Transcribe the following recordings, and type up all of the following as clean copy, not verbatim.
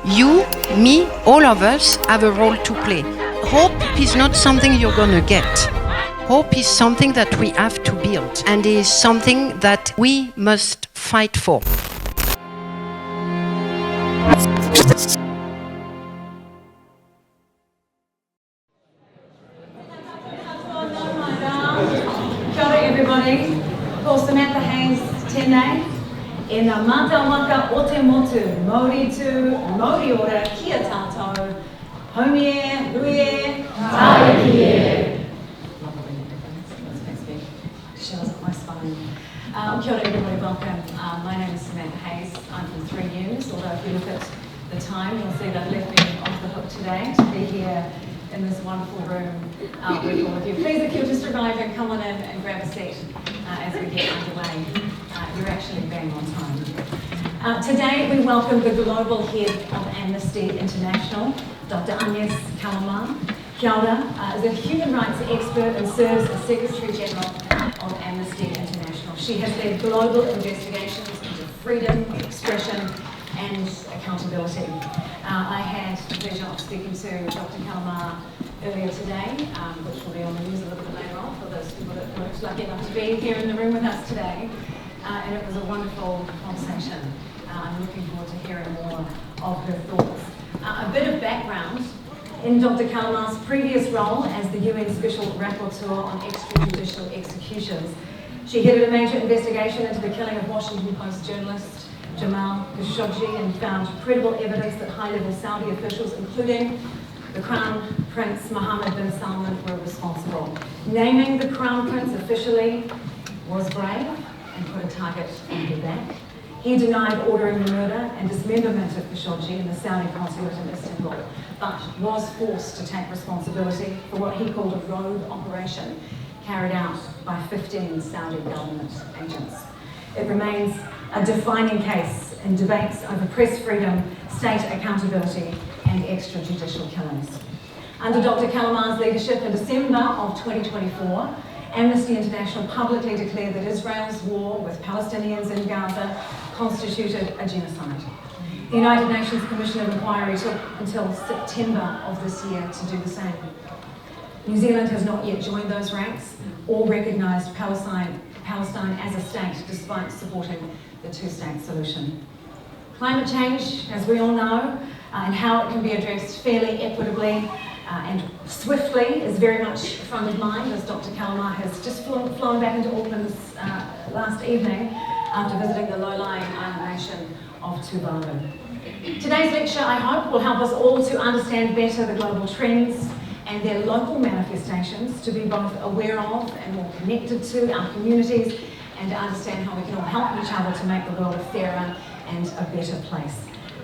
You, me, all of us have a role to play. Hope is not something you're gonna get. Hope is something that we have to build and is something that we must fight for. Kia ora everybody, ko Samantha Hayes tēnei, e ngā mātawaka o te motu, Māori tū, Māori ora, kia tātou, haumie, luie, tāwiki e. Shells up my spine. Kia ora everybody, welcome. My name is Samantha Hayes, I'm from 3 News, although if you look at the time, you'll see that left me off the hook today to be here in this wonderful room with all of you. Please, if you're just arriving, come on in and grab a seat as we get underway. You're actually bang on time. Today we welcome the Global Head of Amnesty International, Dr. Agnès Callamard. Kia ora, is a human rights expert and serves as Secretary General of Amnesty International. She has led global investigations into freedom, expression and accountability. I had the pleasure of speaking to Dr. Callamard earlier today, which will be on the news a little bit later on for those people that weren't lucky enough to be here in the room with us today. And it was a wonderful conversation. I'm looking forward to hearing more of her thoughts. A bit of background. In Dr. Callamard's previous role as the UN Special Rapporteur on Extrajudicial Executions, she headed a major investigation into the killing of Washington Post journalist Jamal Khashoggi and found credible evidence that high-level Saudi officials, including the Crown Prince Mohammed bin Salman, were responsible. Naming the Crown Prince officially was brave and put a target on her back. He denied ordering the murder and dismemberment of Khashoggi in the Saudi consulate in Istanbul, but was forced to take responsibility for what he called a rogue operation carried out by 15 Saudi government agents. It remains a defining case in debates over press freedom, state accountability and extrajudicial killings. Under Dr. Callamard's leadership in December of 2024, Amnesty International publicly declared that Israel's war with Palestinians in Gaza constituted a genocide. The United Nations Commission of Inquiry took until September of this year to do the same. New Zealand has not yet joined those ranks or recognised Palestine as a state, despite supporting the two-state solution. Climate change, as we all know, and how it can be addressed fairly, equitably, and swiftly is very much front of mind, as Dr. Callamard has just flown back into Auckland last evening after visiting the low-lying island nation of Tuvalu. Today's lecture, I hope, will help us all to understand better the global trends and their local manifestations, to be both aware of and more connected to our communities, and to understand how we can all help each other to make the world a fairer and a better place.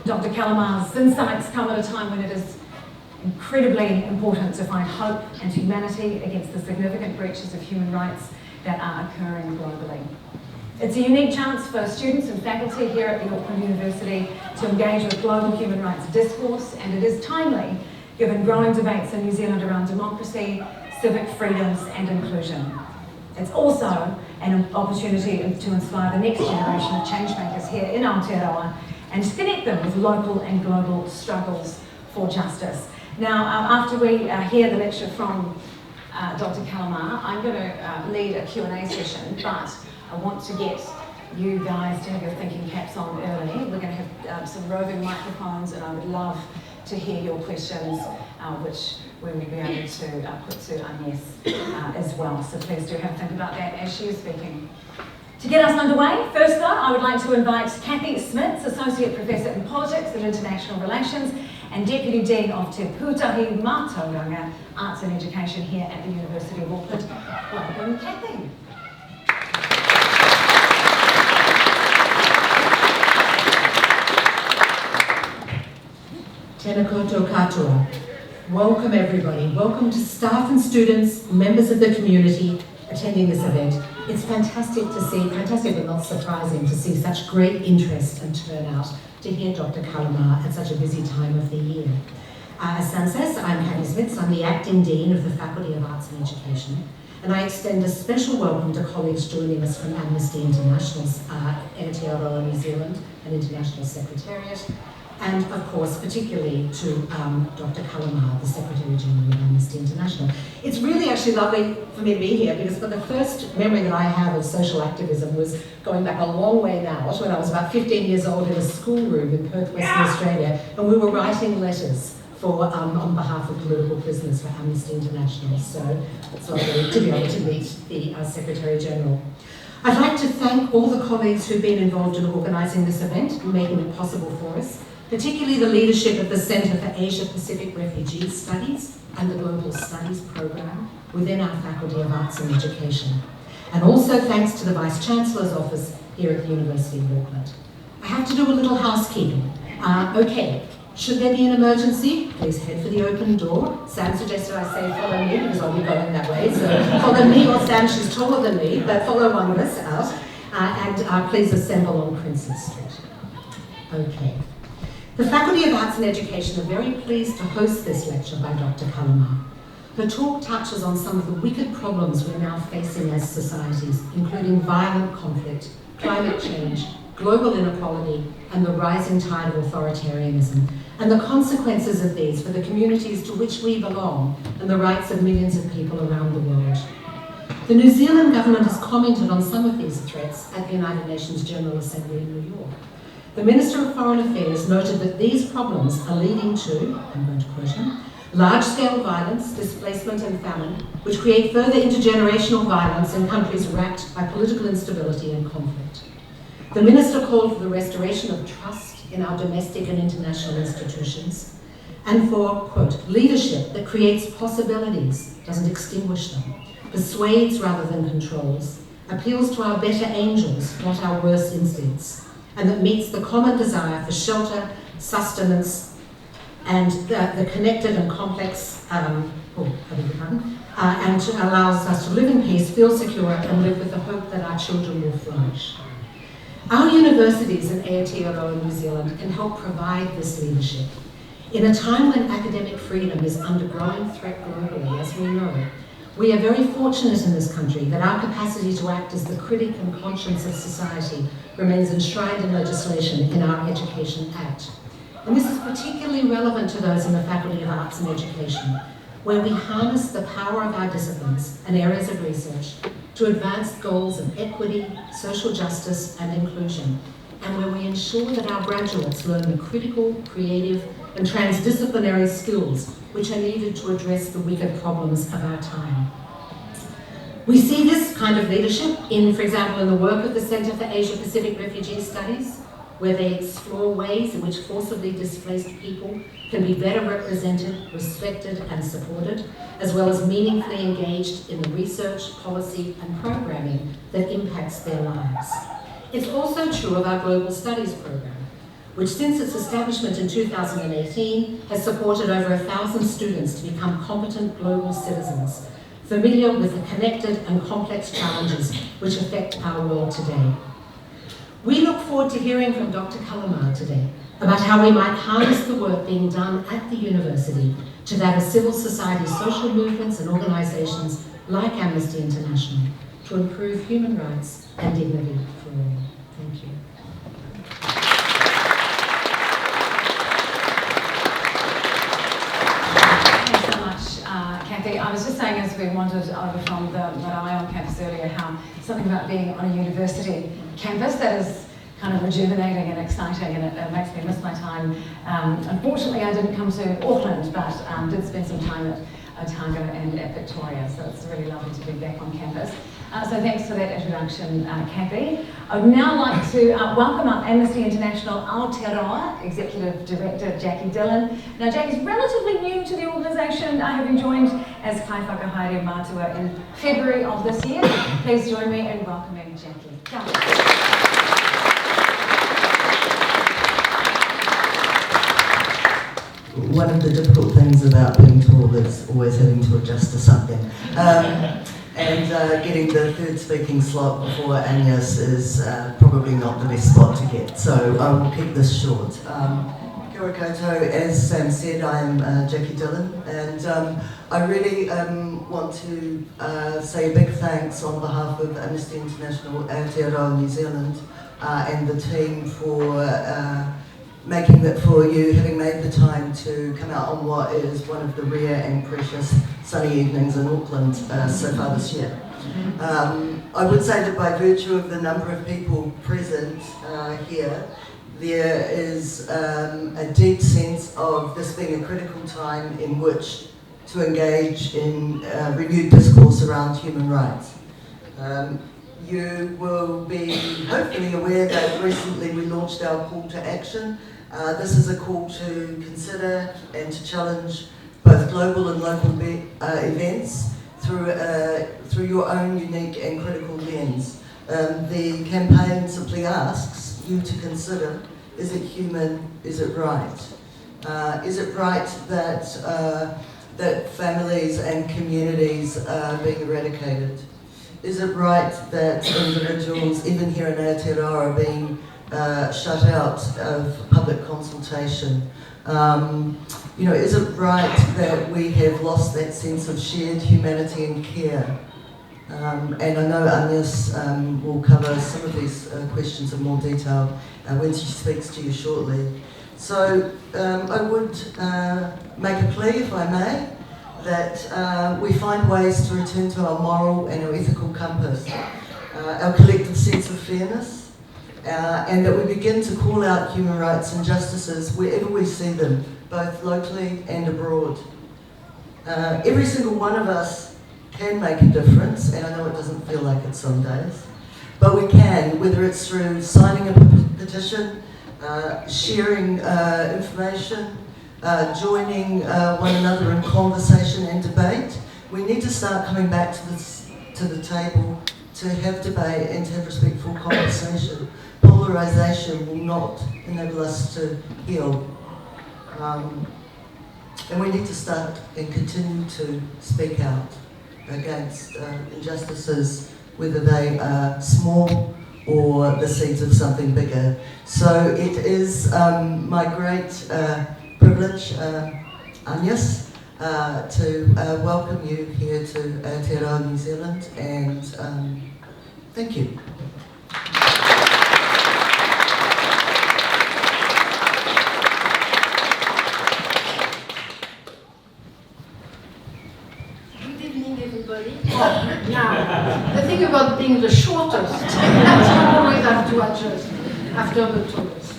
Dr. Callamard's insights come at a time when it is incredibly important to find hope and humanity against the significant breaches of human rights that are occurring globally. It's a unique chance for students and faculty here at the Auckland University to engage with global human rights discourse, and it is timely given growing debates in New Zealand around democracy, civic freedoms and inclusion. It's also an opportunity to inspire the next generation of changemakers here in Aotearoa and to connect them with local and global struggles for justice. Now, after we hear the lecture from Dr. Callamard, I'm going to lead a Q&A session, but I want to get you guys to have your thinking caps on early. We're going to have some roving microphones, and I would love to hear your questions, which we will be able to put to Agnès as well. So please do have a think about that as she is speaking. To get us underway, first though, I would like to invite Kathy Smits, Associate Professor in Politics and International Relations and Deputy Dean of Te Pūtahi Mātauranga Arts and Education here at the University of Auckland. Welcome, Kathy. Tēnā koutou katoa. Welcome everybody. Welcome to staff and students, members of the community attending this event. It's fantastic to see, fantastic but not surprising to see such great interest and turnout to hear Dr. Callamard at such a busy time of the year. As Sam says, I'm Kathy Smits. I'm the Acting Dean of the Faculty of Arts and Education, and I extend a special welcome to colleagues joining us from Amnesty International's Aotearoa New Zealand and International Secretariat, and of course particularly to Dr. Callamard, the Secretary General of Amnesty International. It's really actually lovely for me to be here because for the first memory that I have of social activism was going back a long way now, when I was about 15 years old in a schoolroom in Perth, Western Australia, and we were writing letters for, on behalf of political prisoners for Amnesty International. So it's lovely to be able to meet the Secretary General. I'd like to thank all the colleagues who've been involved in organising this event and making it possible for us, particularly the leadership of the Centre for Asia-Pacific Refugee Studies and the Global Studies Programme within our Faculty of Arts and Education. And also thanks to the Vice-Chancellor's Office here at the University of Auckland. I have to do a little housekeeping. Okay, should there be an emergency, please head for the open door. Sam suggested I say follow me because I'll be going that way. So follow me or Sam, she's taller than me, but follow one of us out. And please assemble on Princess Street. Okay. The Faculty of Arts and Education are very pleased to host this lecture by Dr. Callamard. Her talk touches on some of the wicked problems we're now facing as societies, including violent conflict, climate change, global inequality, and the rising tide of authoritarianism, and the consequences of these for the communities to which we belong and the rights of millions of people around the world. The New Zealand government has commented on some of these threats at the United Nations General Assembly in New York. The Minister of Foreign Affairs noted that these problems are leading to, I'm going to quote him, large-scale violence, displacement and famine, which create further intergenerational violence in countries racked by political instability and conflict. The Minister called for the restoration of trust in our domestic and international institutions and for, quote, leadership that creates possibilities, doesn't extinguish them, persuades rather than controls, appeals to our better angels, not our worst instincts, and that meets the common desire for shelter, sustenance, and the connected and complex, and allows us to live in peace, feel secure, and live with the hope that our children will flourish. Our universities in Aotearoa New Zealand can help provide this leadership. In a time when academic freedom is under growing threat globally, as we know, we are very fortunate in this country that our capacity to act as the critic and conscience of society remains enshrined in legislation in our Education Act. And this is particularly relevant to those in the Faculty of Arts and Education, where we harness the power of our disciplines and areas of research to advance goals of equity, social justice, and inclusion, and where we ensure that our graduates learn the critical, creative, and transdisciplinary skills which are needed to address the wicked problems of our time. We see this kind of leadership in, for example, in the work of the Centre for Asia-Pacific Refugee Studies, where they explore ways in which forcibly displaced people can be better represented, respected, and supported, as well as meaningfully engaged in the research, policy, and programming that impacts their lives. It's also true of our Global Studies program, which since its establishment in 2018 has supported over 1,000 students to become competent global citizens, familiar with the connected and complex challenges which affect our world today. We look forward to hearing from Dr. Callamard today about how we might harness the work being done at the university to that of civil society social movements and organisations like Amnesty International to improve human rights and dignity for all. Thank you. Thanks so much, Kathy. I was just saying as we wandered over from the eye on campus earlier how something about being on a university campus that is kind of rejuvenating and exciting, and it makes me miss my time. Unfortunately, I didn't come to Auckland, but did spend some time at Otago and at Victoria, so it's really lovely to be back on campus. So thanks for that introduction, Kathy. I would now like to welcome up Amnesty International Aotearoa Executive Director Jackie Dillon. Now Jackie's relatively new to the organisation, having joined as Kai Whakahaere Mātua in February of this year. Please join me in welcoming Jackie. Jackie. One of the difficult things about being tall is always having to adjust to something. And getting the third speaking slot before Agnès is probably not the best spot to get, so I will keep this short. Kia ora koutou, as Sam said, I'm Jackie Dillon, and I really want to say a big thanks on behalf of Amnesty International Aotearoa New Zealand and the team for making that for you, having made the time to come out on what is one of the rare and precious sunny evenings in Auckland so far this year. I would say that by virtue of the number of people present here, there is a deep sense of this being a critical time in which to engage in renewed discourse around human rights. You will be hopefully aware that recently we launched our call to action. This is a call to consider and to challenge both global and local events through your own unique and critical lens. The campaign simply asks you to consider, is it human, is it right? Is it right that families and communities are being eradicated? Is it right that individuals, even here in Aotearoa, are being shut out of public consultation? Is it right that we have lost that sense of shared humanity and care? And I know Agnès will cover some of these questions in more detail when she speaks to you shortly. So I would make a plea, if I may, that we find ways to return to our moral and our ethical compass, our collective sense of fairness, and that we begin to call out human rights injustices wherever we see them, both locally and abroad. Every single one of us can make a difference, and I know it doesn't feel like it some days, but we can, whether it's through signing a petition, sharing information, joining one another in conversation and debate. We need to start coming back to the table to have debate and to have respectful conversation. Polarisation will not enable us to heal. And we need to start and continue to speak out against injustices, whether they are small or the seeds of something bigger. So it is my great privilege, Agnès, to welcome you here to Aotearoa New Zealand, and thank you. Good evening, everybody. Now, the thing about being the shortest, that you always have to adjust after the tallest.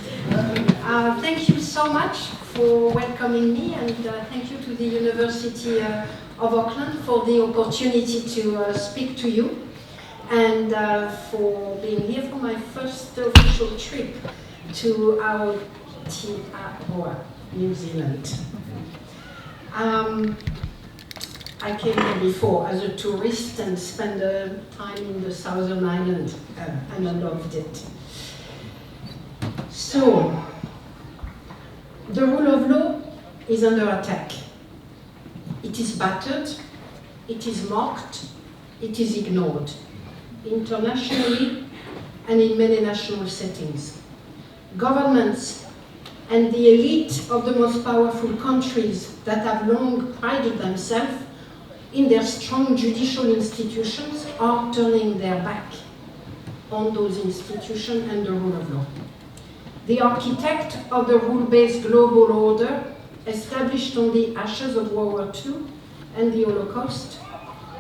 Thank you so much for welcoming me, and thank you to the University of Auckland for the opportunity to speak to you, and for being here for my first official trip to Aotearoa, New Zealand. I came here before as a tourist and spent time in the Southern Island, and I loved it. So, the rule of law is under attack. It is battered, it is mocked, it is ignored, internationally and in many national settings. Governments and the elite of the most powerful countries that have long prided themselves in their strong judicial institutions are turning their back on those institutions and the rule of law. The architect of the rule-based global order, established on the ashes of World War II and the Holocaust,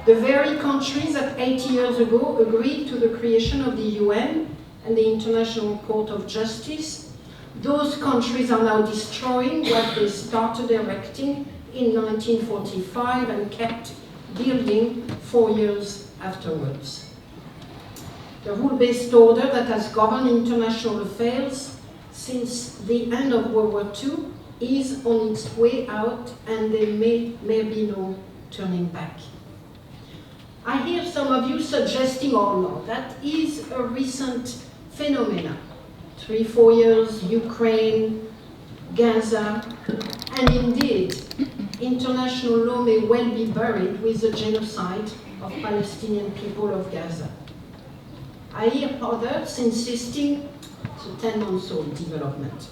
the very countries that 80 years ago agreed to the creation of the UN and the International Court of Justice, those countries are now destroying what they started erecting in 1945 and kept building 4 years afterwards. The rule-based order that has governed international affairs since the end of World War II is on its way out, and there may be no turning back. I hear some of you suggesting, oh no, that is a recent phenomenon. 3-4 years, Ukraine, Gaza, and indeed, international law may well be buried with the genocide of Palestinian people of Gaza. I hear others insisting it's a 10-month-old development.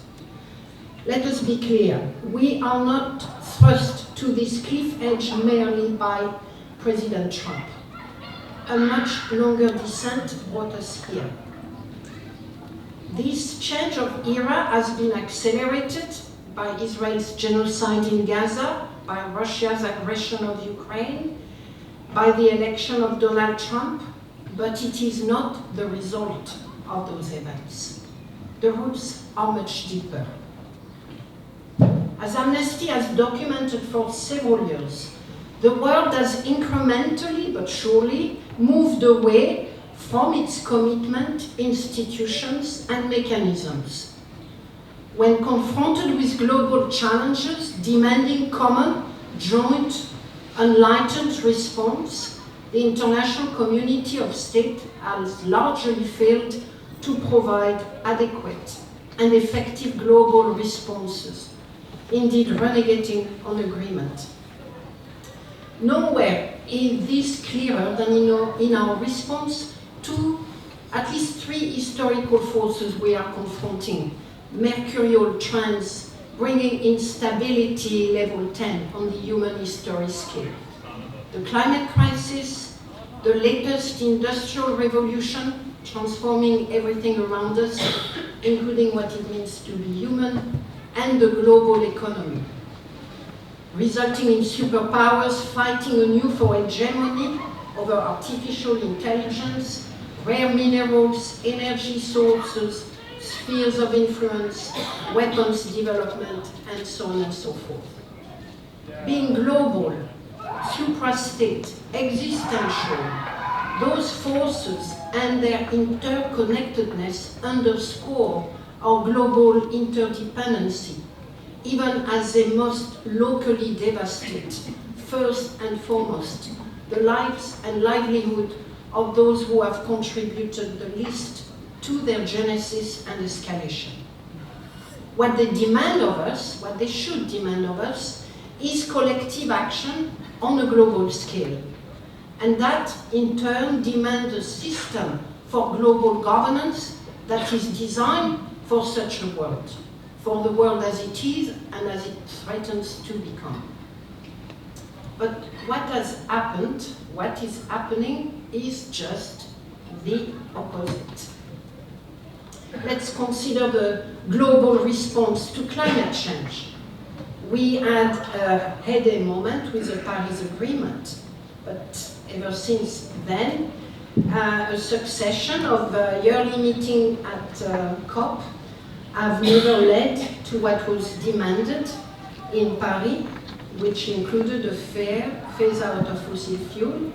Let us be clear, we are not thrust to this cliff edge merely by President Trump. A much longer descent brought us here. This change of era has been accelerated by Israel's genocide in Gaza, by Russia's aggression of Ukraine, by the election of Donald Trump, but it is not the result of those events. The roots are much deeper. As Amnesty has documented for several years, the world has incrementally but surely moved away from its commitment, institutions, and mechanisms. When confronted with global challenges demanding common, joint, enlightened response, the international community of states has largely failed to provide adequate and effective global responses, indeed renegating on agreement. Nowhere is this clearer than in our response to at least three historical forces we are confronting: mercurial trends bringing instability level 10 on the human history scale, the climate crisis, the latest industrial revolution transforming everything around us, including what it means to be human, and the global economy, resulting in superpowers fighting anew for hegemony over artificial intelligence, rare minerals, energy sources, spheres of influence, weapons development, and so on and so forth. Being global, suprastate, existential, those forces and their interconnectedness underscore our global interdependency, even as they must locally devastate, first and foremost, the lives and livelihood of those who have contributed the least to their genesis and escalation. What they demand of us, what they should demand of us, is collective action on a global scale. And that, in turn, demands a system for global governance that is designed for such a world, for the world as it is and as it threatens to become. But what has happened, what is happening, is just the opposite. Let's consider the global response to climate change. We had a heyday moment with the Paris Agreement, but ever since then, a succession of yearly meetings at COP have never led to what was demanded in Paris, which included a fair phase-out of fossil fuel,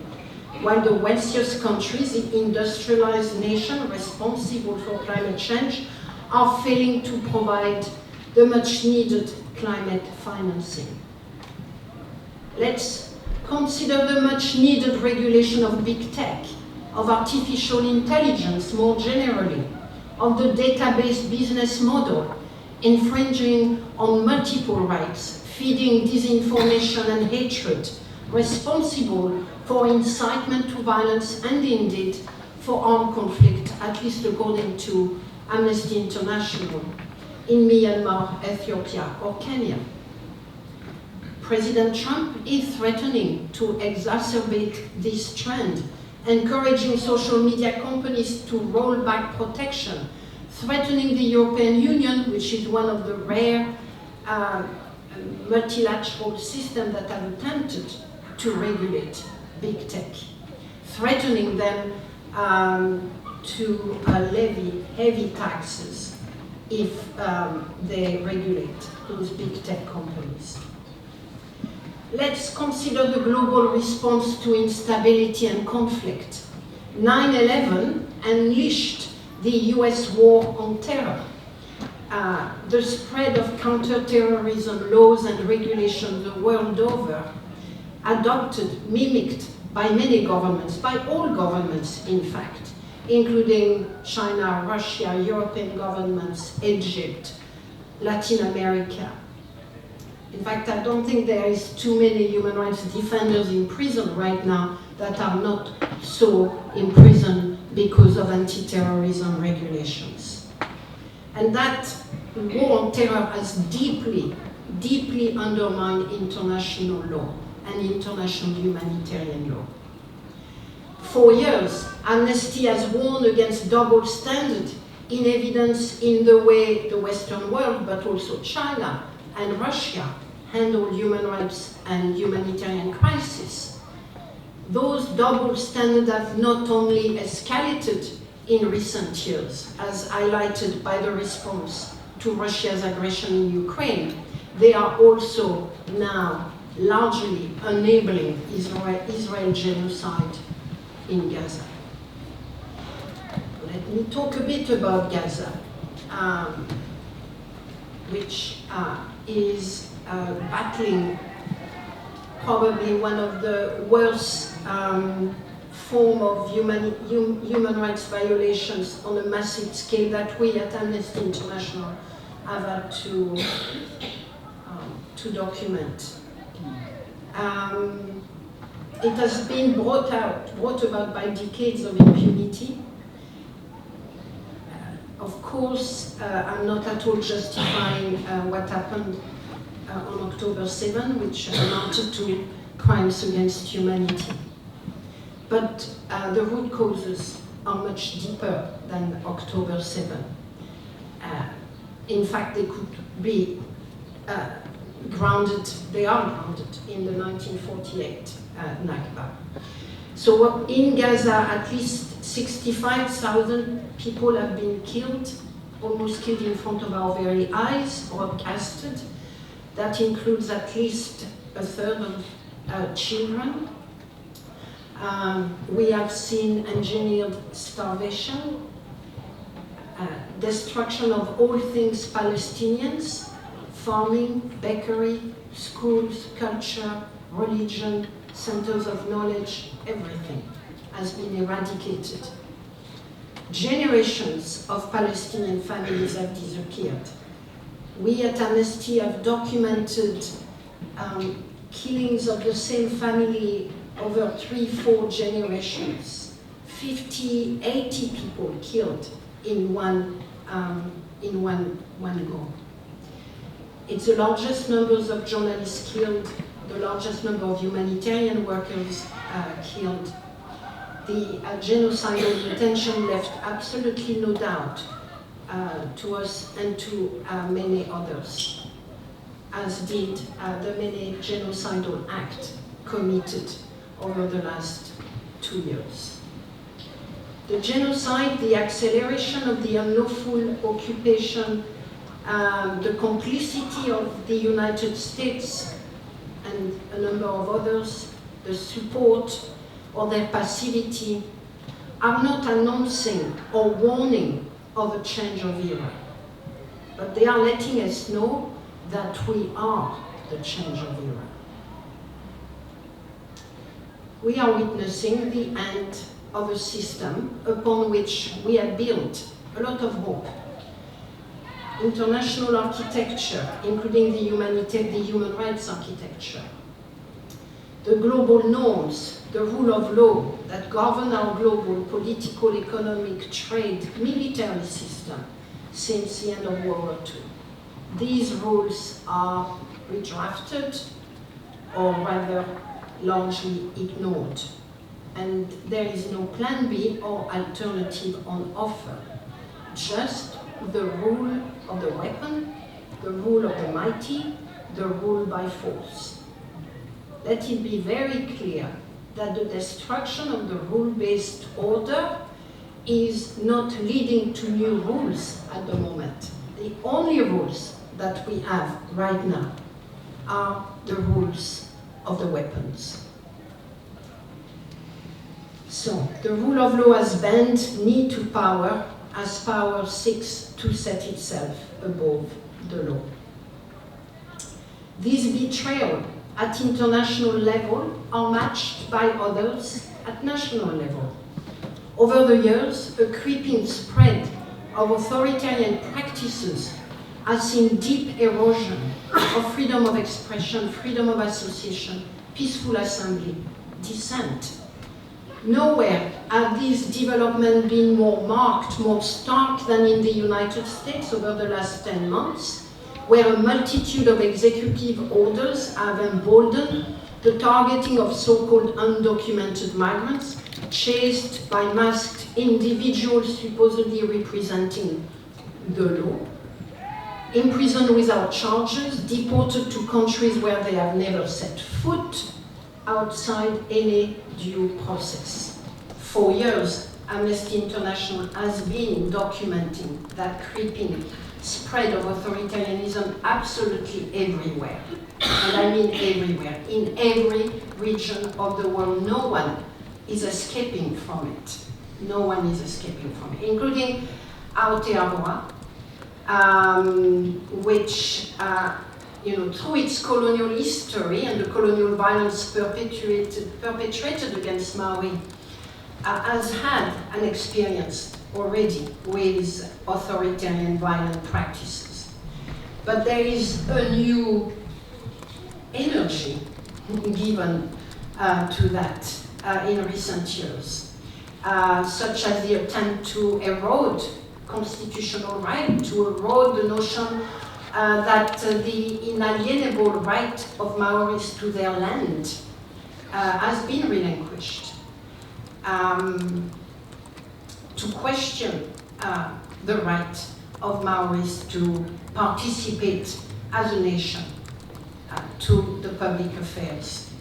while the wealthiest countries, the industrialized nations responsible for climate change, are failing to provide the much-needed climate financing. Let's consider the much-needed regulation of big tech, of artificial intelligence more generally, of the database business model, infringing on multiple rights, feeding disinformation and hatred, responsible for incitement to violence and indeed for armed conflict, at least according to Amnesty International, in Myanmar, Ethiopia, or Kenya. President Trump is threatening to exacerbate this trend, encouraging social media companies to roll back protection, threatening the European Union, which is one of the rare multilateral systems that have attempted to regulate big tech, threatening them to levy heavy taxes if they regulate those big tech companies. Let's consider the global response to instability and conflict. 9/11 unleashed the US war on terror. The spread of counter-terrorism laws and regulations the world over, adopted, mimicked by many governments, by all governments in fact, including China, Russia, European governments, Egypt, Latin America. In fact, I don't think there is too many human rights defenders in prison right now that are not so in prison because of anti-terrorism regulations. And that war on terror has deeply, deeply undermined international law and international humanitarian law. For years, Amnesty has warned against double standards in evidence in the way the Western world, but also China and Russia, handle human rights and humanitarian crisis. Those double standards have not only escalated in recent years, as highlighted by the response to Russia's aggression in Ukraine, they are also now largely enabling Israel genocide in Gaza. Let me talk a bit about Gaza, which is battling probably one of the worst form of human rights violations on a massive scale that we at Amnesty International have had to document. It has been brought about by decades of impunity. Of course, I'm not at all justifying what happened on October 7, which amounted to crimes against humanity. But the root causes are much deeper than October 7. In fact, they could be they are grounded in the 1948 Nakba. So in Gaza, at least 65,000 people have been killed, almost killed in front of our very eyes, broadcasted. That includes at least a third of children. We have seen engineered starvation, destruction of all things Palestinians, farming, bakery, schools, culture, religion, centers of knowledge, everything has been eradicated. Generations of Palestinian families have disappeared. We at Amnesty have documented killings of the same family over 3-4 generations. 50, 80 people killed in one go. It's the largest numbers of journalists killed, the largest number of humanitarian workers killed. The genocidal intention left absolutely no doubt to us and to many others, as did the many genocidal acts committed over the last 2 years. The genocide, the acceleration of the unlawful occupation, the complicity of the United States and a number of others, the support or their passivity, are not announcing or warning of a change of era, but they are letting us know that we are the change of era. We are witnessing the end of a system upon which we had built a lot of hope. International architecture, including the human rights architecture, the global norms, the rule of law that govern our global political, economic, trade, military system since the end of World War II. These rules are redrafted or rather largely ignored. And there is no plan B or alternative on offer. Just the rule of the weapon, the rule of the mighty, the rule by force. Let it be very clear that the destruction of the rule-based order is not leading to new rules at the moment. The only rules that we have right now are the rules of the weapons. So, the rule of law has bent knee to power as power seeks to set itself above the law. This betrayal at international level are matched by others at national level. Over the years, a creeping spread of authoritarian practices has seen deep erosion of freedom of expression, freedom of association, peaceful assembly, dissent. Nowhere have these developments been more marked, more stark than in the United States over the last 10 months, where a multitude of executive orders have emboldened the targeting of so-called undocumented migrants chased by masked individuals supposedly representing the law, imprisoned without charges, deported to countries where they have never set foot, outside any due process. For years, Amnesty International has been documenting that creeping spread of authoritarianism absolutely everywhere. And I mean everywhere. In every region of the world, no one is escaping from it. No one is escaping from it, including Aotearoa, which, through its colonial history and the colonial violence perpetrated against Maori, has had an experience already with authoritarian violent practices. But there is a new energy given to that in recent years, such as the attempt to erode constitutional right, to erode the notion that the inalienable right of Maoris to their land has been relinquished. To question the right of Maoris to participate as a nation to the public affairs.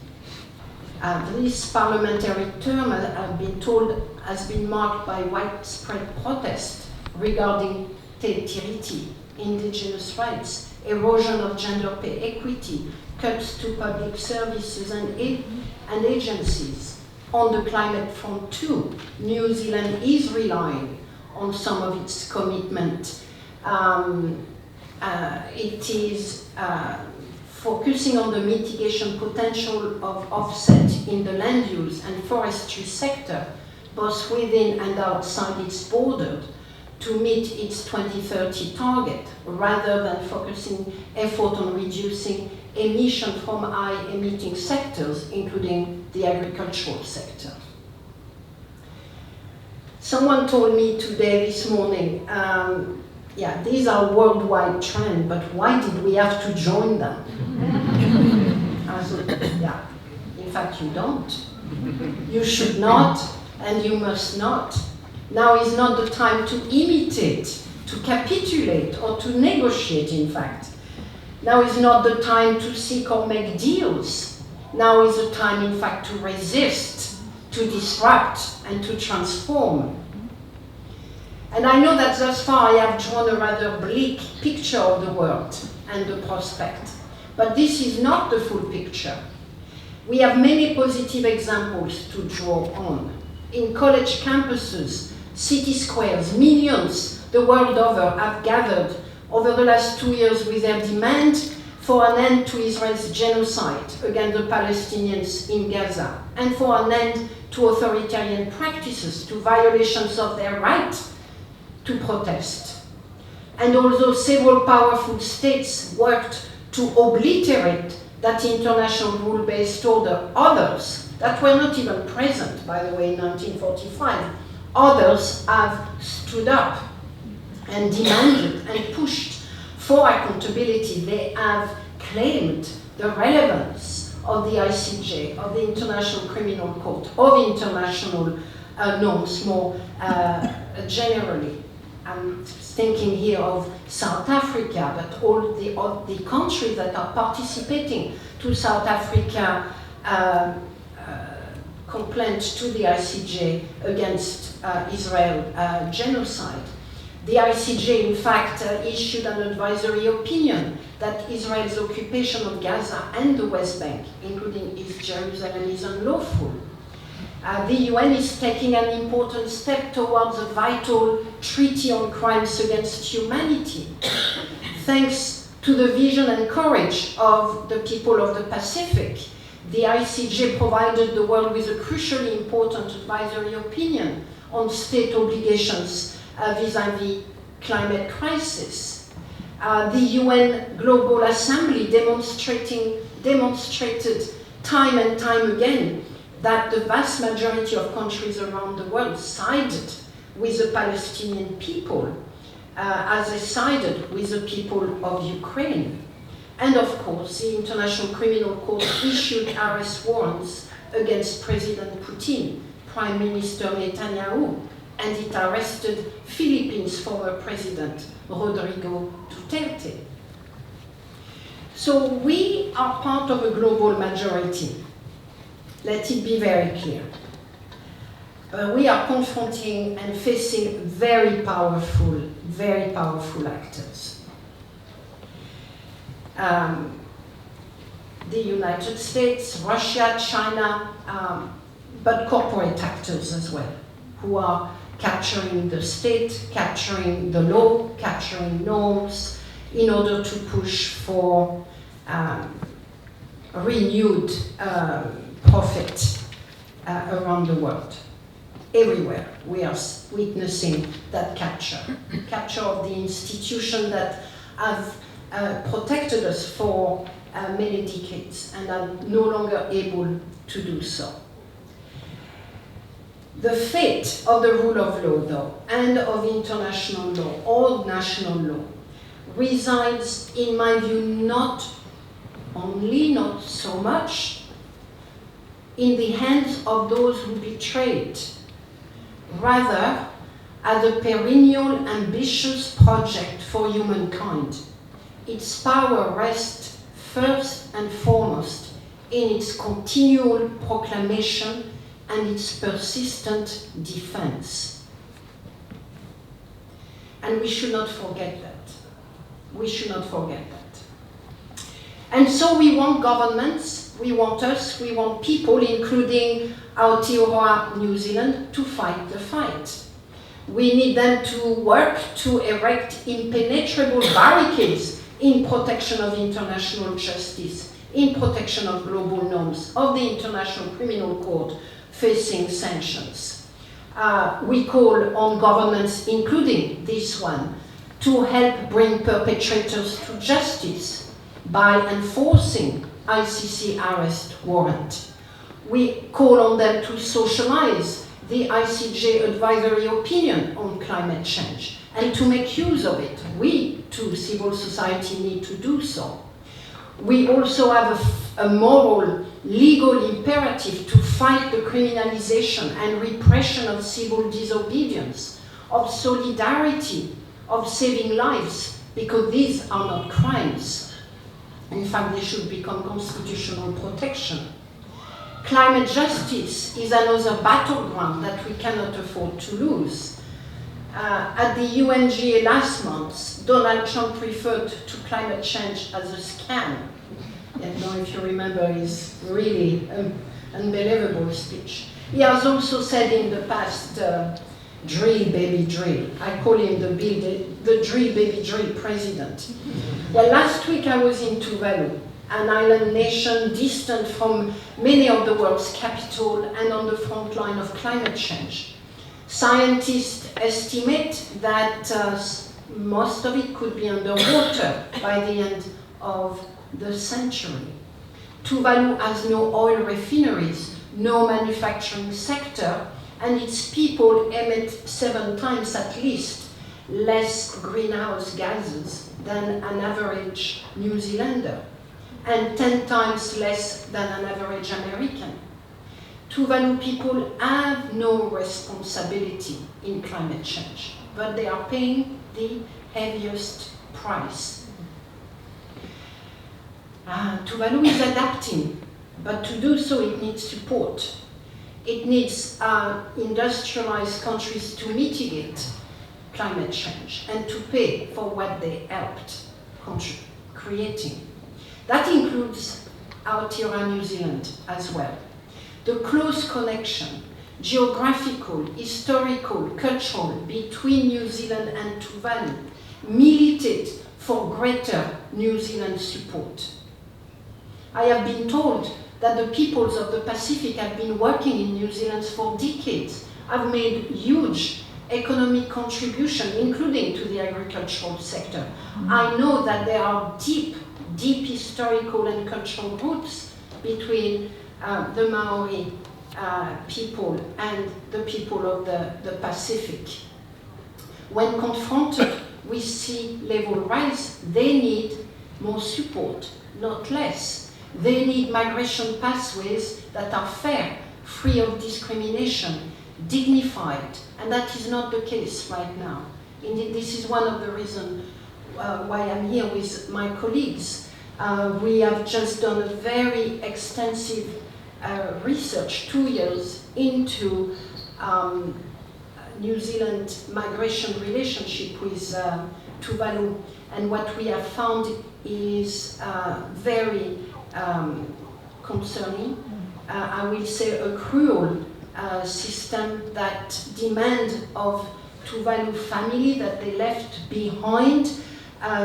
This parliamentary term, I've been told, has been marked by widespread protest regarding te tiriti, indigenous rights, erosion of gender pay equity, cuts to public services and agencies. On the climate front too, New Zealand is relying on some of its commitment. It is focusing on the mitigation potential of offset in the land use and forestry sector, both within and outside its border, to meet its 2030 target, rather than focusing effort on reducing emission from high-emitting sectors, including the agricultural sector. Someone told me this morning, these are worldwide trends, but why did we have to join them? I thought, in fact you don't. You should not, and you must not. Now is not the time to imitate, to capitulate, or to negotiate, in fact. Now is not the time to seek or make deals. Now is the time, in fact, to resist, to disrupt, and to transform. And I know that thus far I have drawn a rather bleak picture of the world and the prospect. But this is not the full picture. We have many positive examples to draw on. In college campuses, city squares, millions the world over have gathered over the last 2 years with their demand for an end to Israel's genocide against the Palestinians in Gaza, and for an end to authoritarian practices, to violations of their right to protest. And although several powerful states worked to obliterate that international rule-based order, others that were not even present, by the way, in 1945, others have stood up and demanded and pushed for accountability. They have claimed the relevance of the ICJ, of the International Criminal Court, of international norms more generally. I'm thinking here of South Africa, but all the countries that are participating to South Africa complaint to the ICJ against Israel genocide. The ICJ, in fact, issued an advisory opinion that Israel's occupation of Gaza and the West Bank, including East Jerusalem, is unlawful. The UN is taking an important step towards a vital treaty on crimes against humanity. Thanks to the vision and courage of the people of the Pacific, the ICJ provided the world with a crucially important advisory opinion on state obligations vis-à-vis climate crisis. The UN Global Assembly demonstrated time and time again that the vast majority of countries around the world sided with the Palestinian people as they sided with the people of Ukraine. And of course, the International Criminal Court issued arrest warrants against President Putin, Prime Minister Netanyahu, and it arrested Philippines' former president, Rodrigo Duterte. So we are part of a global majority. Let it be very clear. But we are confronting and facing very powerful actors. The United States, Russia, China, but corporate actors as well, who are capturing the state, capturing the law, capturing norms, in order to push for renewed profit around the world. Everywhere we are witnessing that capture of the institutions that have protected us for many decades and are no longer able to do so. The fate of the rule of law, though, and of international law or national law resides, in my view, not so much in the hands of those who betrayed, rather as a perennial, ambitious project for humankind. Its power rests first and foremost in its continual proclamation and its persistent defense. And we should not forget that. We should not forget that. And so we want governments, we want people, including Aotearoa New Zealand, to fight the fight. We need them to work to erect impenetrable barricades in protection of international justice, in protection of global norms, of the International Criminal Court facing sanctions. We call on governments, including this one, to help bring perpetrators to justice by enforcing ICC arrest warrant. We call on them to socialize the ICJ advisory opinion on climate change and to make use of it. We, too, civil society, need to do so. We also have a moral, legal imperative to fight the criminalization and repression of civil disobedience, of solidarity, of saving lives, because these are not crimes. In fact, they should become constitutional protection. Climate justice is another battleground that we cannot afford to lose. At the UNGA last month, Donald Trump referred to climate change as a scam. I don't know if you remember his really unbelievable speech. He has also said in the past, drill, baby, drill. I call him the drill, baby, drill president. Well, last week I was in Tuvalu, an island nation distant from many of the world's capital and on the front line of climate change. Scientists estimate that most of it could be underwater by the end of the century. Tuvalu has no oil refineries, no manufacturing sector, and its people emit 7 times at least less greenhouse gases than an average New Zealander, and 10 times less than an average American. Tuvalu people have no responsibility in climate change, but they are paying the heaviest price. Tuvalu is adapting, but to do so it needs support. It needs industrialized countries to mitigate climate change and to pay for what they helped creating. That includes Aotearoa New Zealand as well. The close connection, geographical, historical, cultural, between New Zealand and Tuvalu militate for greater New Zealand support. I have been told that the peoples of the Pacific have been working in New Zealand for decades, have made huge economic contribution, including to the agricultural sector. I know that there are deep historical and cultural roots between the Maori people and the people of the Pacific. When confronted with sea level rise, they need more support, not less. They need migration pathways that are fair, free of discrimination, dignified, and that is not the case right now. Indeed, this is one of the reasons why I'm here with my colleagues. We have just done a very extensive research, 2 years into New Zealand migration relationship with Tuvalu, and what we have found is very concerning. I will say a cruel system that demand of Tuvalu family that they left behind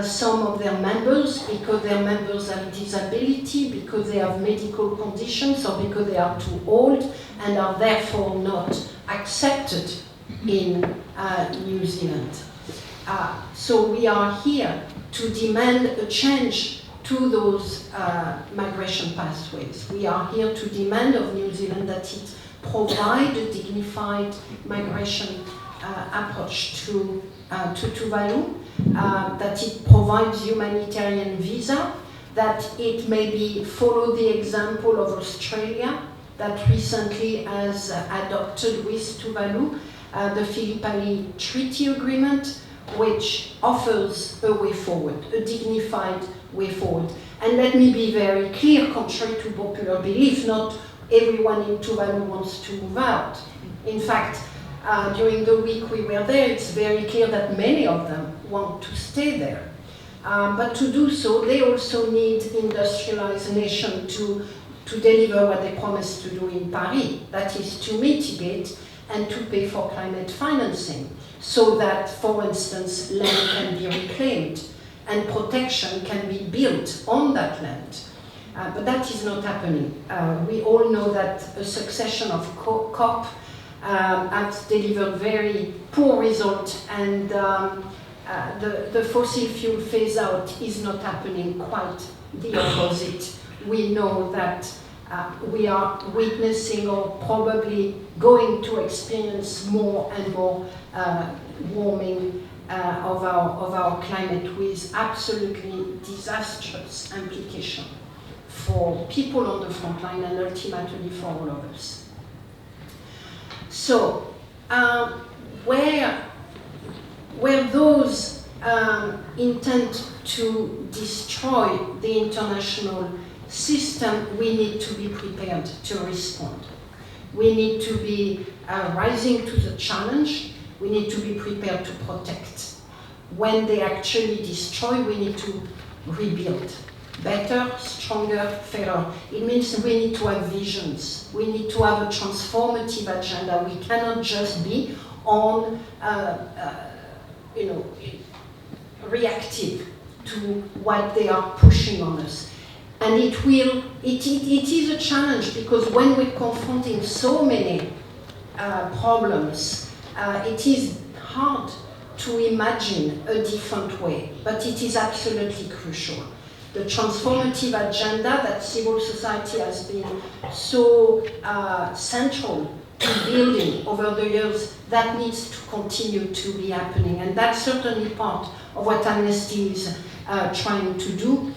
some of their members because their members have disability, because they have medical conditions, or because they are too old and are therefore not accepted in New Zealand. So we are here to demand a change to those migration pathways. We are here to demand of New Zealand that it provide a dignified migration approach to Tuvalu, that it provides humanitarian visa, that it maybe follow the example of Australia that recently has adopted with Tuvalu the Philippine Treaty Agreement, which offers a way forward, a dignified way forward. And let me be very clear, contrary to popular belief, not everyone in Tuvalu wants to move out. In fact, during the week we were there, it's very clear that many of them want to stay there. But to do so, they also need industrialized nation to deliver what they promised to do in Paris, that is to mitigate and to pay for climate financing, so that, for instance, land can be reclaimed and protection can be built on that land. But that is not happening. We all know that a succession of COP have delivered very poor results, and the fossil fuel phase out is not happening, quite the opposite. We know that we are witnessing or probably going to experience more and more warming of our climate, with absolutely disastrous implications for people on the front line and ultimately for all of us. So, where those intend to destroy the international system, we need to be prepared to respond. We need to be rising to the challenge. We need to be prepared to protect. When they actually destroy, we need to rebuild. Better, stronger, fairer. It means we need to have visions. We need to have a transformative agenda. We cannot just be on, reactive to what they are pushing on us. And it is a challenge, because when we're confronting so many problems, it is hard to imagine a different way, but it is absolutely crucial. The transformative agenda that civil society has been so central to building over the years, that needs to continue to be happening. And that's certainly part of what Amnesty is trying to do,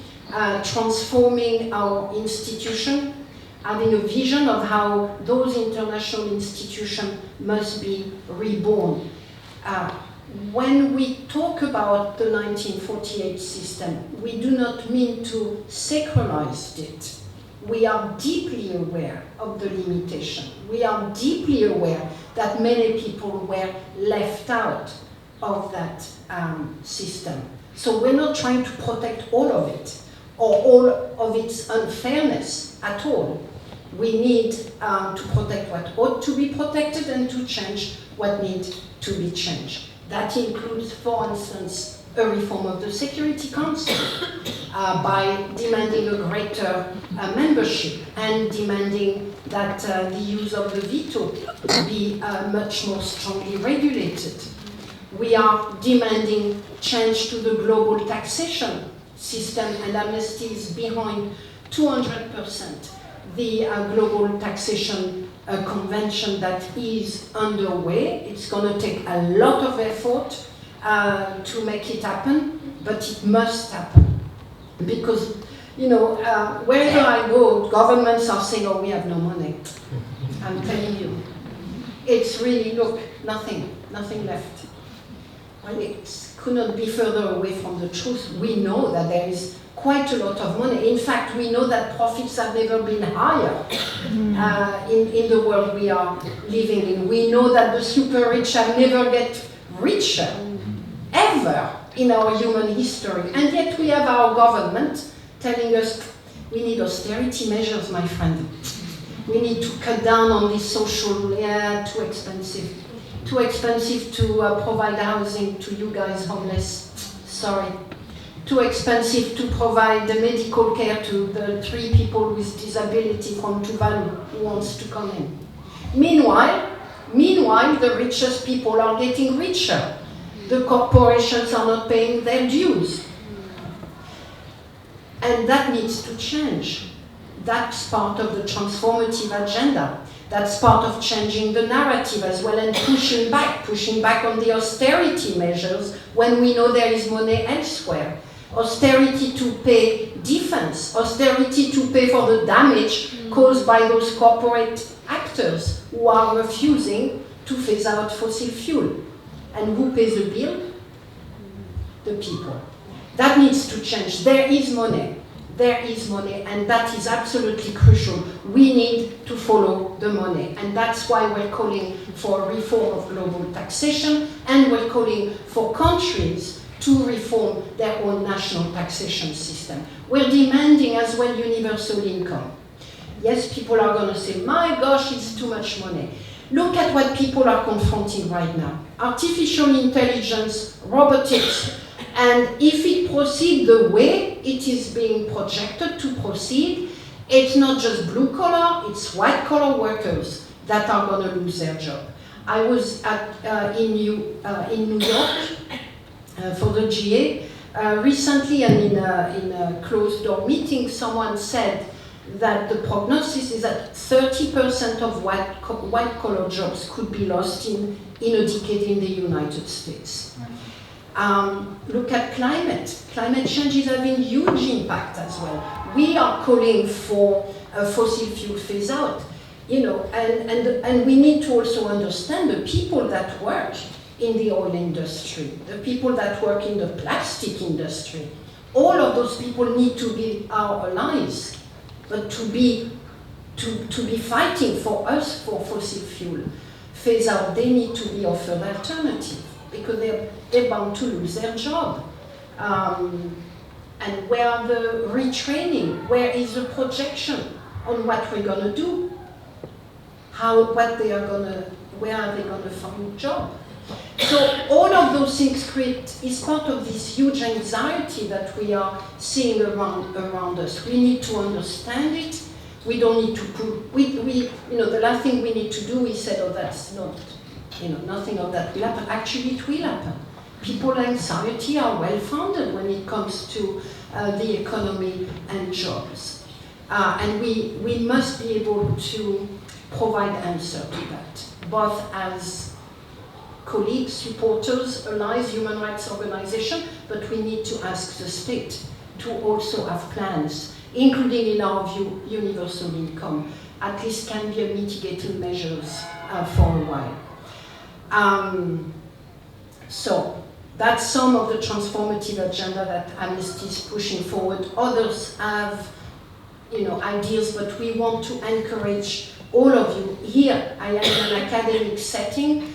transforming our institution, having a vision of how those international institutions must be reborn. When we talk about the 1948 system, we do not mean to secularize it. We are deeply aware of the limitation. We are deeply aware that many people were left out of that system. So we're not trying to protect all of it, or all of its unfairness at all. We need to protect what ought to be protected and to change what needs to be changed. That includes, for instance, a reform of the Security Council by demanding a greater membership and demanding that the use of the veto be much more strongly regulated. We are demanding change to the global taxation system, and Amnesty is behind 200% the global taxation convention that is underway. It's going to take a lot of effort to make it happen, but it must happen. Because, wherever I go, governments are saying, oh, we have no money. I'm telling you. it's really, look, nothing left. Well, it could not be further away from the truth. We know that there is quite a lot of money. In fact, we know that profits have never been higher in the world we are living in. We know that the super rich have never get richer, ever in our human history. And yet we have our government telling us we need austerity measures, my friend. We need to cut down on this social, too expensive. Too expensive to provide housing to you guys homeless. Sorry. Too expensive to provide the medical care to the 3 people with disability from Tuvalu who wants to come in. Meanwhile, the richest people are getting richer. The corporations are not paying their dues. And that needs to change. That's part of the transformative agenda. That's part of changing the narrative as well and pushing back on the austerity measures when we know there is money elsewhere. Austerity to pay defense, austerity to pay for the damage caused by those corporate actors who are refusing to phase out fossil fuel. And who pays the bill? The people. That needs to change. There is money, and that is absolutely crucial. We need to follow the money, and that's why we're calling for a reform of global taxation, and we're calling for countries to reform their own national taxation system. We're demanding as well universal income. Yes, people are going to say, my gosh, it's too much money. Look at what people are confronting right now. Artificial intelligence, robotics, and if it proceeds the way it is being projected to proceed, it's not just blue-collar, it's white-collar workers that are going to lose their job. I was in New York for the GA recently, and in a closed-door meeting, someone said that the prognosis is that 30% of white-collar jobs could be lost in a decade in the United States. Look at climate. Climate change is having huge impact as well. We are calling for a fossil fuel phase out, and we need to also understand the people that work in the oil industry, the people that work in the plastic industry. All of those people need to be our allies, but to be fighting for us for fossil fuel phase out, they need to be offered alternative, because they're bound to lose their job. And where are the retraining? Where is the projection on what we're going to do? Where are they going to find a job? So all of those things is part of this huge anxiety that we are seeing around us. We need to understand it. We don't need to the last thing we need to do is say, oh, that's not, nothing of that will happen. Actually, it will happen. People's anxiety are well-founded when it comes to the economy and jobs. And we must be able to provide answer to that, both as colleagues, supporters, allies, human rights organizations, but we need to ask the state to also have plans, including, in our view, universal income, at least can be a mitigating measures for a while. So that's some of the transformative agenda that Amnesty is pushing forward. Others have, ideas, but we want to encourage all of you. Here, I am in an academic setting.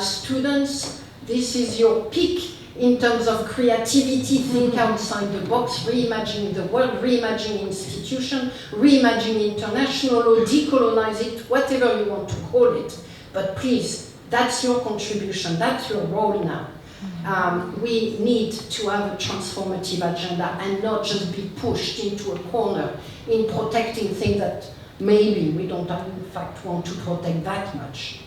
Students, this is your peak in terms of creativity. Think outside the box, reimagining the world, reimagining institution, reimagining international law, decolonize it, whatever you want to call it. But please, that's your contribution, that's your role now. We need to have a transformative agenda and not just be pushed into a corner in protecting things that maybe we don't in fact want to protect that much.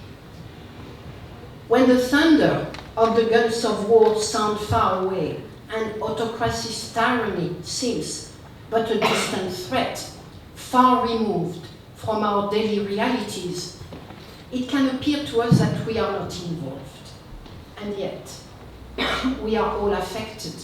When the thunder of the guns of war sound far away and autocracy's tyranny seems but a distant threat, far removed from our daily realities, it can appear to us that we are not involved. And yet, we are all affected.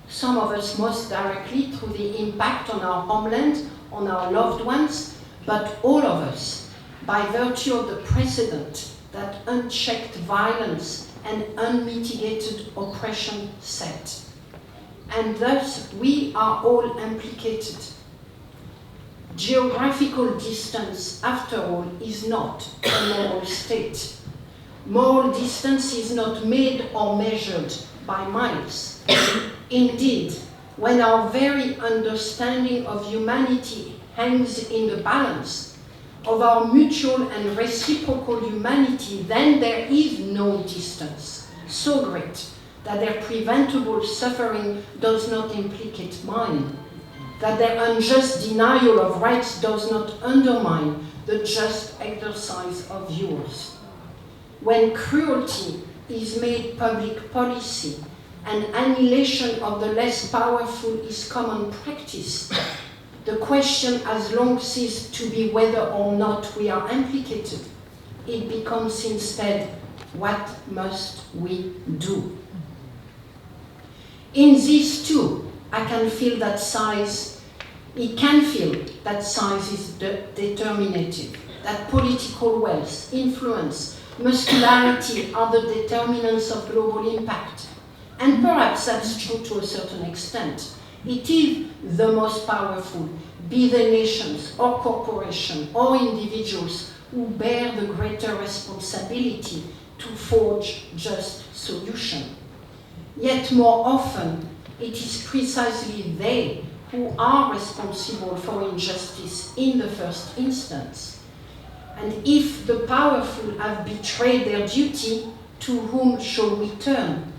Some of us most directly through the impact on our homeland, on our loved ones, but all of us by virtue of the precedent that unchecked violence and unmitigated oppression set. And thus, we are all implicated. Geographical distance, after all, is not a moral state. Moral distance is not made or measured by miles. Indeed, when our very understanding of humanity hangs in the balance of our mutual and reciprocal humanity, then there is no distance so great that their preventable suffering does not implicate mine, that their unjust denial of rights does not undermine the just exercise of yours. When cruelty is made public policy and annihilation of the less powerful is common practice, the question has long ceased to be whether or not we are implicated. It becomes instead, what must we do? In these two, I can feel that size, it can feel that size is determinative, that political wealth, influence, muscularity are the determinants of global impact. And perhaps that's true to a certain extent. It is the most powerful, be they nations or corporations or individuals, who bear the greater responsibility to forge just solutions. Yet more often, it is precisely they who are responsible for injustice in the first instance. And if the powerful have betrayed their duty, to whom shall we turn?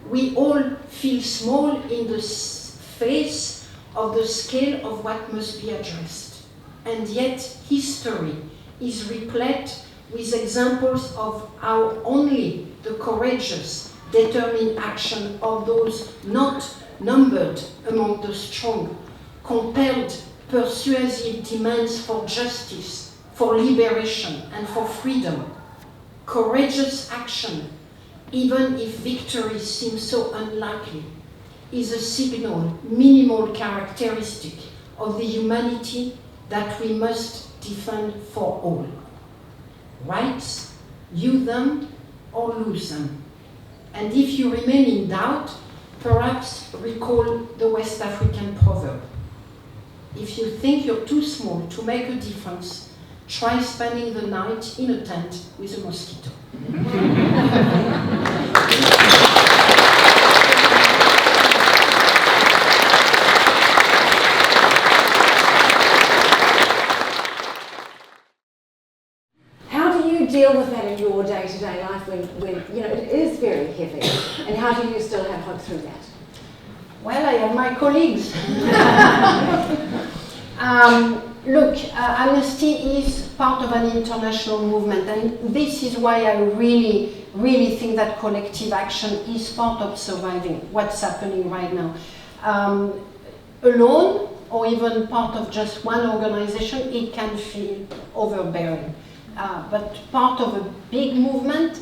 We all feel small in the face of the scale of what must be addressed. And yet history is replete with examples of how only the courageous, determined action of those not numbered among the strong compelled persuasive demands for justice, for liberation, and for freedom. Courageous action, even if victory seems so unlikely, is a signal, minimal characteristic of the humanity that we must defend for all. Rights, use them or lose them. And if you remain in doubt, perhaps recall the West African proverb. If you think you're too small to make a difference, try spending the night in a tent with a mosquito. How do you deal with that in your day-to-day life when you know, it is very heavy? And how do you still have hope through that? Well, I have my colleagues. Look, Amnesty is part of an international movement, and this is why I really think that collective action is part of surviving what's happening right now. Alone, or even part of just one organization, it can feel overbearing. But part of a big movement,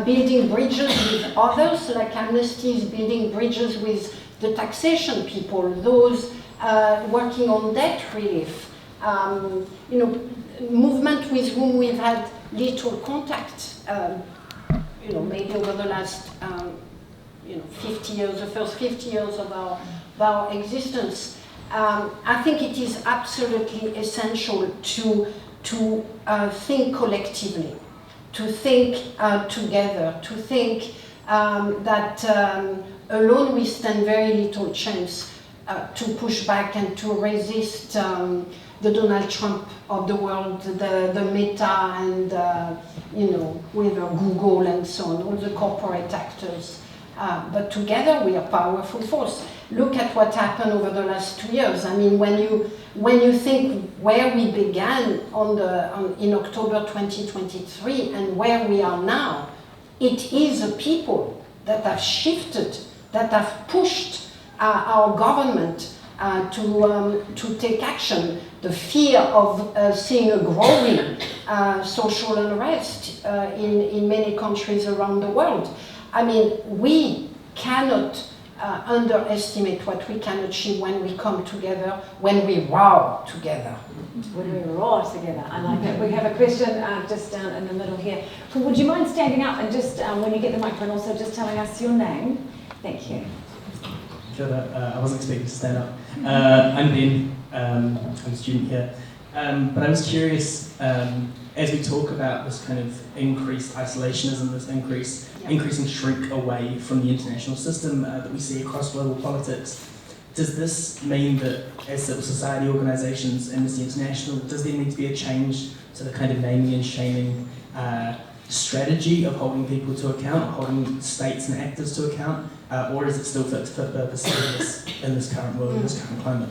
building bridges with others, like Amnesty is building bridges with the taxation people, those working on debt relief, you know, movement with whom we've had little contact, you know, maybe over the last, you know, 50 years, the first 50 years of our existence. I think it is absolutely essential to think collectively, to think together, to think that alone we stand very little chance to push back and to resist the Donald Trump of the world, the Meta and you know, with Google and so on, all the corporate actors. But together we are a powerful force. Look at what happened over the last 2 years. I mean, when you think where we began in October 2023 and where we are now, it is the people that have shifted, that have pushed our government to take action. The fear of seeing a growing social unrest in many countries around the world. I mean, we cannot underestimate what we can achieve when we come together, when we roar together. When we roar together, I like it. We have a question just down in the middle here. Would you mind standing up and just, when you get the microphone, also just telling us your name? Thank you. Kia ora, I wasn't expecting to stand up. I'm Ben, I'm a student here. But I was curious, as we talk about this kind of increased isolationism, this increasing shrink away from the international system that we see across global politics, does this mean that as civil society organisations, Amnesty International, does there need to be a change to the kind of naming and shaming strategy of holding people to account, holding states and actors to account, or is it still fit for purpose in this current world, in this current climate?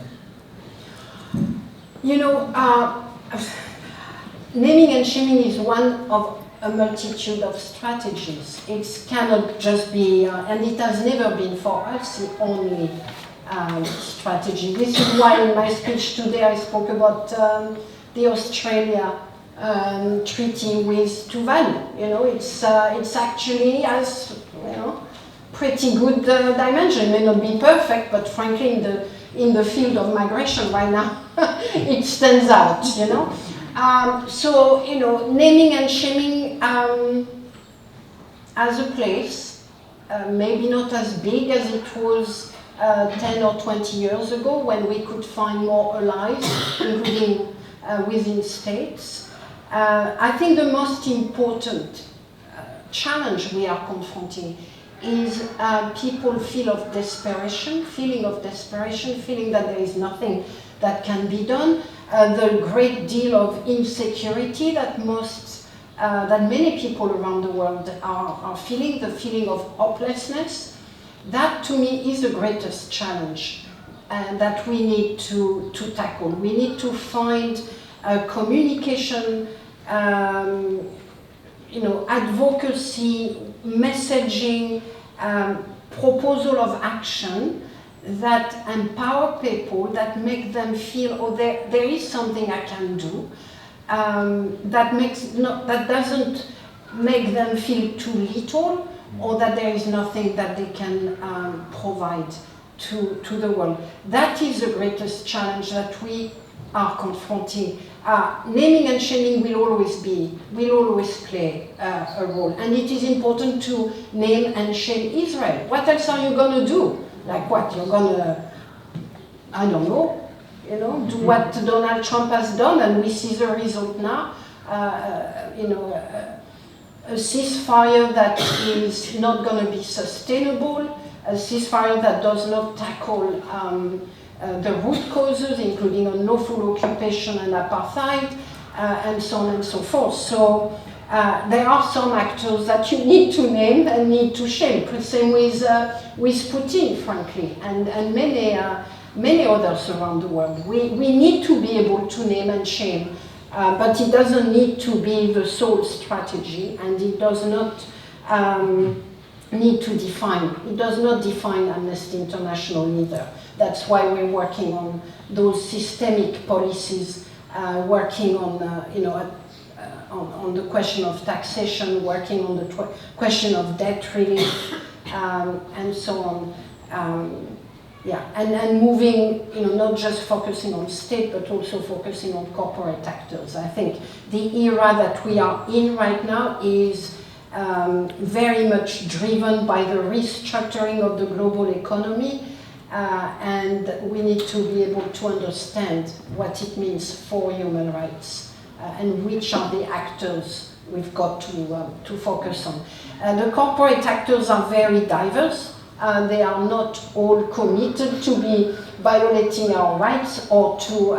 You know, naming and shaming is one of a multitude of strategies. It cannot just be, and it has never been for us, the only strategy. This is why in my speech today I spoke about the Australia treaty with Tuvalu. You know, it's actually has, you know, pretty good dimension. It may not be perfect, but frankly, in the field of migration right now, it stands out. You know, so you know, naming and shaming as a place, maybe not as big as it was 10 or 20 years ago, when we could find more allies, including within states. I think the most important challenge we are confronting is people feeling of desperation, feeling that there is nothing that can be done, the great deal of insecurity that many people around the world are feeling, the feeling of hopelessness. That to me is the greatest challenge that we need to tackle. We need to find communication, you know, advocacy, messaging, proposal of action that empower people, that make them feel, oh, there is something I can do, that doesn't make them feel too little, or that there is nothing that they can provide to the world. That is the greatest challenge that we are confronting. Naming and shaming will always play a role. And it is important to name and shame Israel. What else are you going to do? Like what? You're going to, I don't know, you know, do what Donald Trump has done, and we see the result now. You know, a ceasefire that is not going to be sustainable, a ceasefire that does not tackle the root causes, including unlawful occupation and apartheid, and so on and so forth. So there are some actors that you need to name and need to shame. Same with Putin, frankly, and many others around the world. We need to be able to name and shame. But it doesn't need to be the sole strategy, and it does not need to define. It does not define Amnesty International either. That's why we're working on those systemic policies, working on, you know, on the question of taxation, working on the question of debt relief, and so on. Yeah, and moving, you know, not just focusing on state, but also focusing on corporate actors. I think the era that we are in right now is very much driven by the restructuring of the global economy, and we need to be able to understand what it means for human rights and which are the actors we've got to focus on. The corporate actors are very diverse. They are not all committed to be violating our rights or to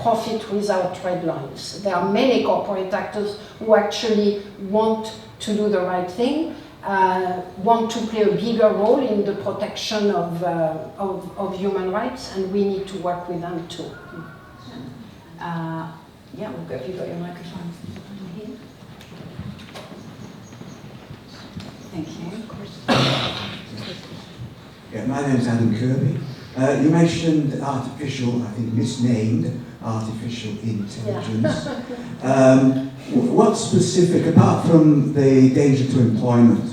profit without red lines. There are many corporate actors who actually want to do the right thing, want to play a bigger role in the protection of human rights, and we need to work with them too. Yeah, we'll go, if you've got your microphone here. Thank you. Yeah, my name is Adam Kirby. You mentioned artificial, I think misnamed, artificial intelligence. What specific, apart from the danger to employment,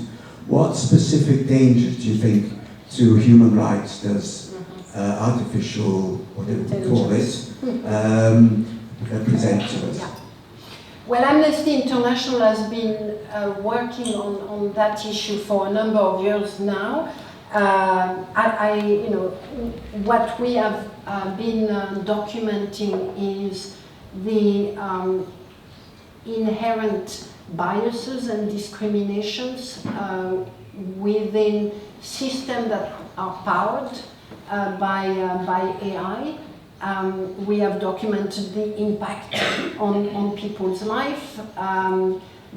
what specific dangers do you think to human rights does artificial, whatever we call it, present to us? Yeah. Well, Amnesty International has been working on that issue for a number of years now. What we have been documenting is the inherent biases and discriminations within systems that are powered by AI. We have documented the impact on people's life,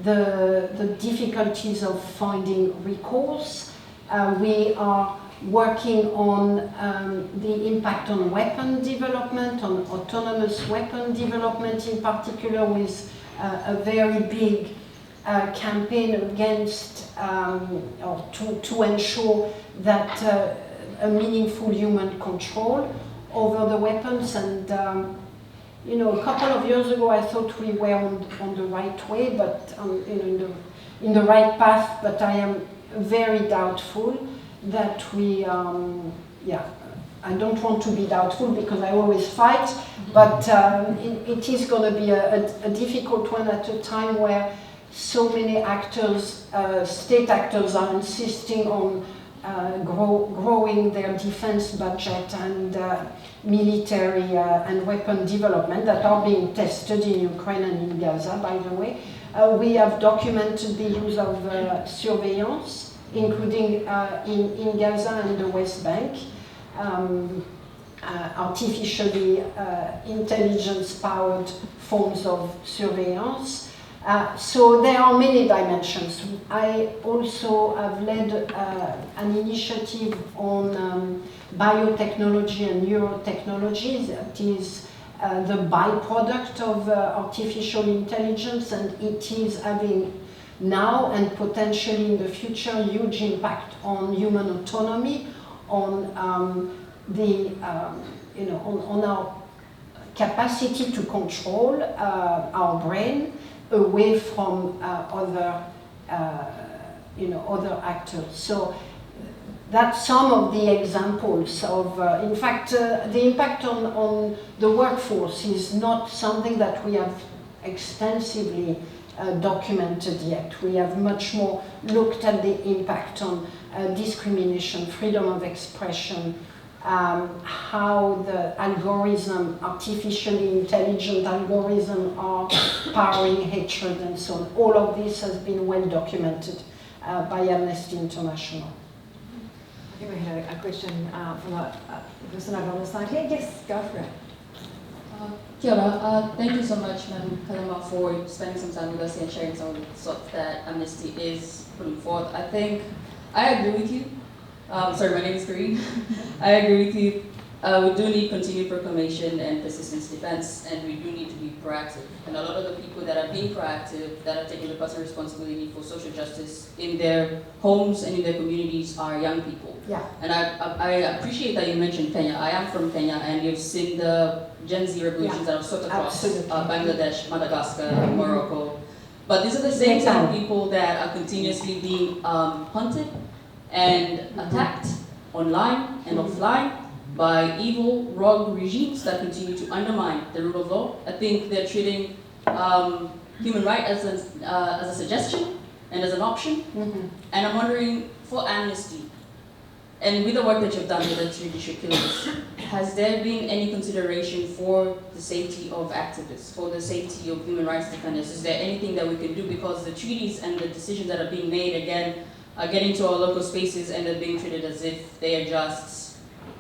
the difficulties of finding recourse. We are working on the impact on weapon development, on autonomous weapon development in particular, with a very big campaign against, or to ensure that a meaningful human control over the weapons. And a couple of years ago I thought we were on the right way, but in the right path, but I am very doubtful that we, I don't want to be doubtful because I always fight, but it is going to be a difficult one at a time where so many actors, state actors, are insisting on growing their defense budget and military and weapon development that are being tested in Ukraine and in Gaza, by the way. We have documented the use of surveillance, including in Gaza and the West Bank, artificially intelligence-powered forms of surveillance. So there are many dimensions. I also have led an initiative on biotechnology and neurotechnology. That is the byproduct of artificial intelligence, and it is having now and potentially in the future huge impact on human autonomy, on on our capacity to control our brain away from other actors. So that's some of the examples of, in fact, the impact on the workforce is not something that we have extensively documented yet. We have much more looked at the impact on discrimination, freedom of expression, how the artificially intelligent algorithm are powering hatred and so on. All of this has been well documented by Amnesty International. I think we had a question from a person over on the side here. Yes, go for it. Kia ora. Thank you so much, Madam Callamard, for spending some time with us and sharing some of the thoughts that Amnesty is putting forth. I think I agree with you. Sorry, my name is Green. I agree with you. We do need continued proclamation and persistence defense, and we do need to be proactive. And a lot of the people that are being proactive, that are taking the personal responsibility for social justice in their homes and in their communities are young people. Yeah. And I appreciate that you mentioned Kenya. I am from Kenya, and you've seen the Gen Z revolutions that have swept across Bangladesh, Madagascar, Morocco. But these are the same kind of people that are continuously being hunted and attacked online and offline by evil, rogue regimes that continue to undermine the rule of law. I think they're treating human rights as a suggestion and as an option. And I'm wondering, for Amnesty, and with the work that you've done with the judicial killings, has there been any consideration for the safety of activists, for the safety of human rights defenders? Is there anything that we can do? Because the treaties and the decisions that are being made, again, are getting to our local spaces and they're being treated as if they are just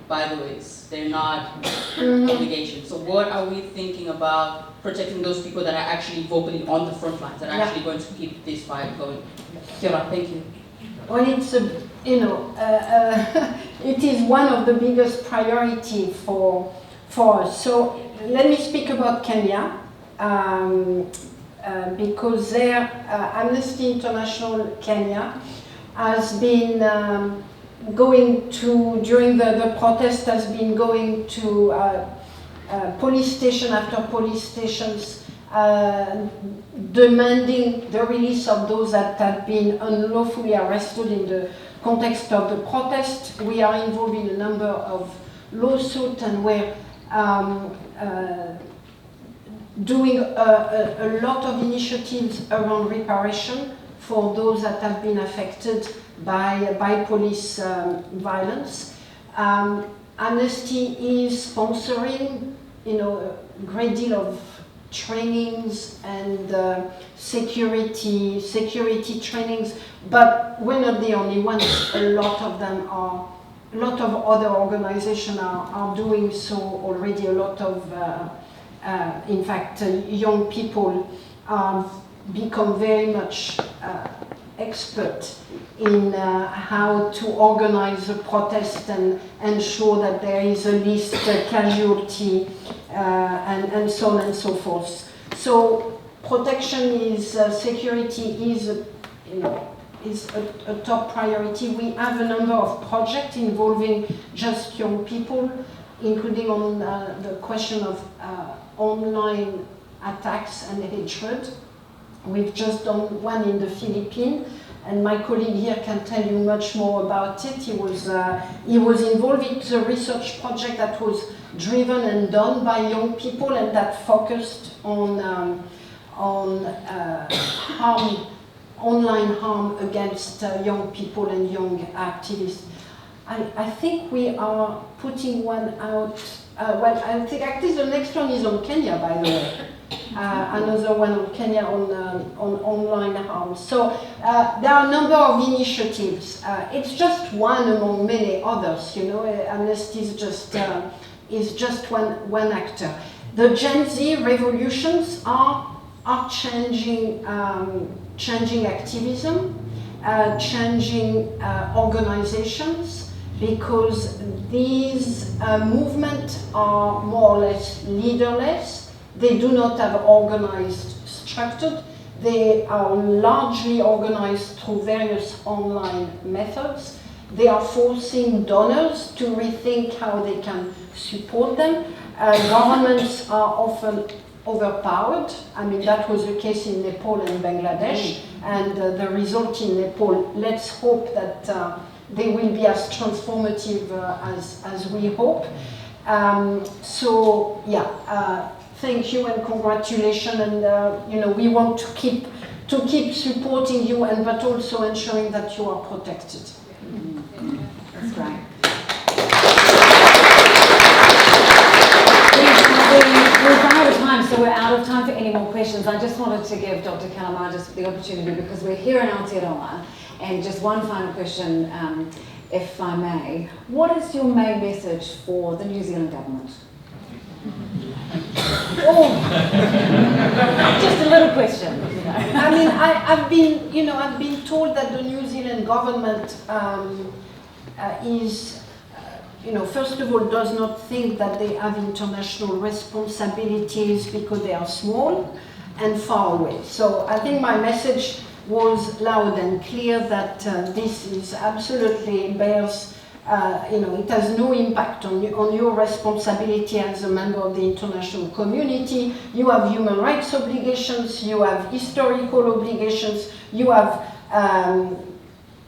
byways. They're not obligations. So what are we thinking about protecting those people that are actually vocally on the front lines, that are actually going to keep this fight going? Kia ora, thank you. Well, it's it is one of the biggest priority for us. So let me speak about Kenya, because there, Amnesty International Kenya has been going to, during the protest, has been going to police station after police stations, demanding the release of those that had been unlawfully arrested in the context of the protest. We are involved in a number of lawsuits, and we're doing a lot of initiatives around reparation for those that have been affected by police violence. Amnesty is sponsoring, a great deal of trainings and security trainings, but we're not the only ones. A lot of other organizations are doing so already. A lot of, in fact, young people become very much expert in how to organize a protest and ensure that there is a least casualty and so on and so forth. So protection security is a top priority. We have a number of projects involving just young people, including on the question of online attacks and hatred. We've just done one in the Philippines, and my colleague here can tell you much more about it. He was involved in a research project that was driven and done by young people, and that focused on online harm against young people and young activists. I think we are putting one out. Well, I think actually the next one is on Kenya, by the way. Another one on Kenya on online harm. So there are a number of initiatives. It's just one among many others. Amnesty is just one actor. The Gen Z revolutions are changing activism, changing organizations, because these movements are more or less leaderless. They do not have organized structure. They are largely organized through various online methods. They are forcing donors to rethink how they can support them. Governments are often overpowered. I mean, that was the case in Nepal and Bangladesh, and the result in Nepal, let's hope that they will be as transformative as we hope. Thank you and congratulations, and we want to keep supporting you, and but also ensuring that you are protected. That's great. We've run out of time, so we're out of time for any more questions. I just wanted to give Dr. Callamard just the opportunity, because we're here in Aotearoa, and just one final question, if I may. What is your main message for the New Zealand government? Just a little question. I mean, I've been told that the New Zealand government is, first of all, does not think that they have international responsibilities because they are small and far away. So I think my message was loud and clear that this is absolutely bears. It has no impact on your responsibility as a member of the international community. You have human rights obligations, you have historical obligations, you have,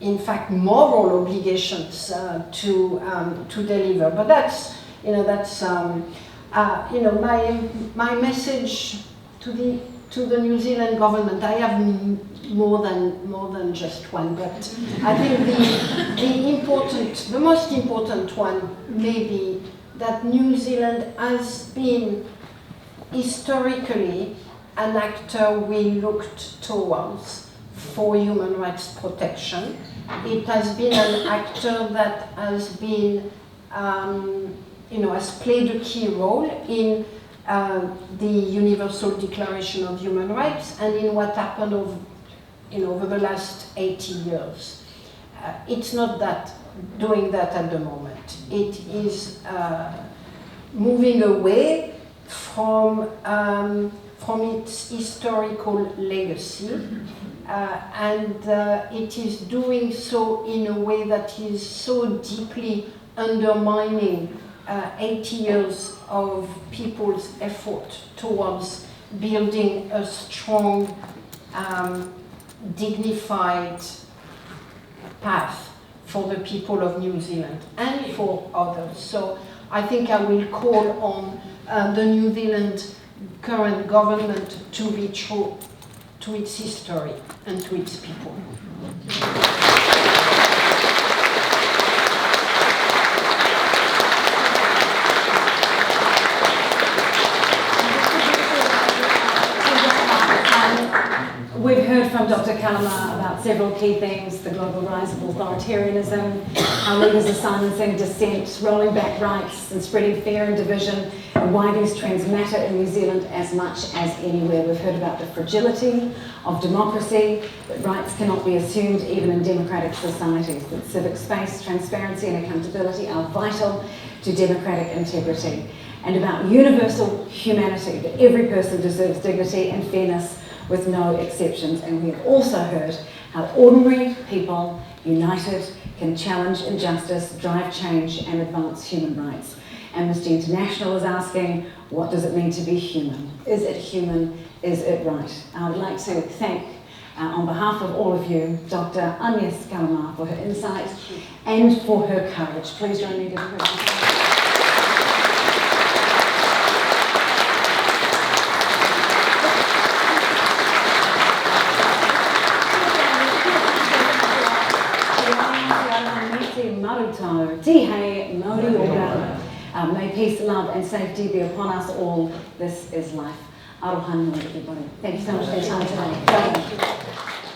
in fact, moral obligations to deliver. But that's my message to the New Zealand government. I have more than just one, but I think the most important one may be that New Zealand has been historically an actor we looked towards for human rights protection. It has been an actor that has been, has played a key role in the Universal Declaration of Human Rights and in what happened over the last 80 years. It's not doing that at the moment. It is moving away from its historical legacy, and it is doing so in a way that is so deeply undermining 80 years of people's effort towards building a strong, dignified path for the people of New Zealand and for others. So I think I will call on the New Zealand current government to be true to its history and to its people. We've heard from Dr. Callamard about several key themes: the global rise of authoritarianism, how leaders are silencing dissent, rolling back rights and spreading fear and division, and why these trends matter in New Zealand as much as anywhere. We've heard about the fragility of democracy, that rights cannot be assumed even in democratic societies, that civic space, transparency and accountability are vital to democratic integrity, and about universal humanity, that every person deserves dignity and fairness with no exceptions. And we have also heard how ordinary people, united, can challenge injustice, drive change and advance human rights. Amnesty International is asking, what does it mean to be human? Is it human? Is it right? I would like to thank, on behalf of all of you, Dr. Agnès Callamard for her insight and for her courage. Please join me in giving her a round. Tihei Mauri Ora. May peace, love and safety be upon us all. This is life. Aroha nui, everybody. Thank you so much for your time today.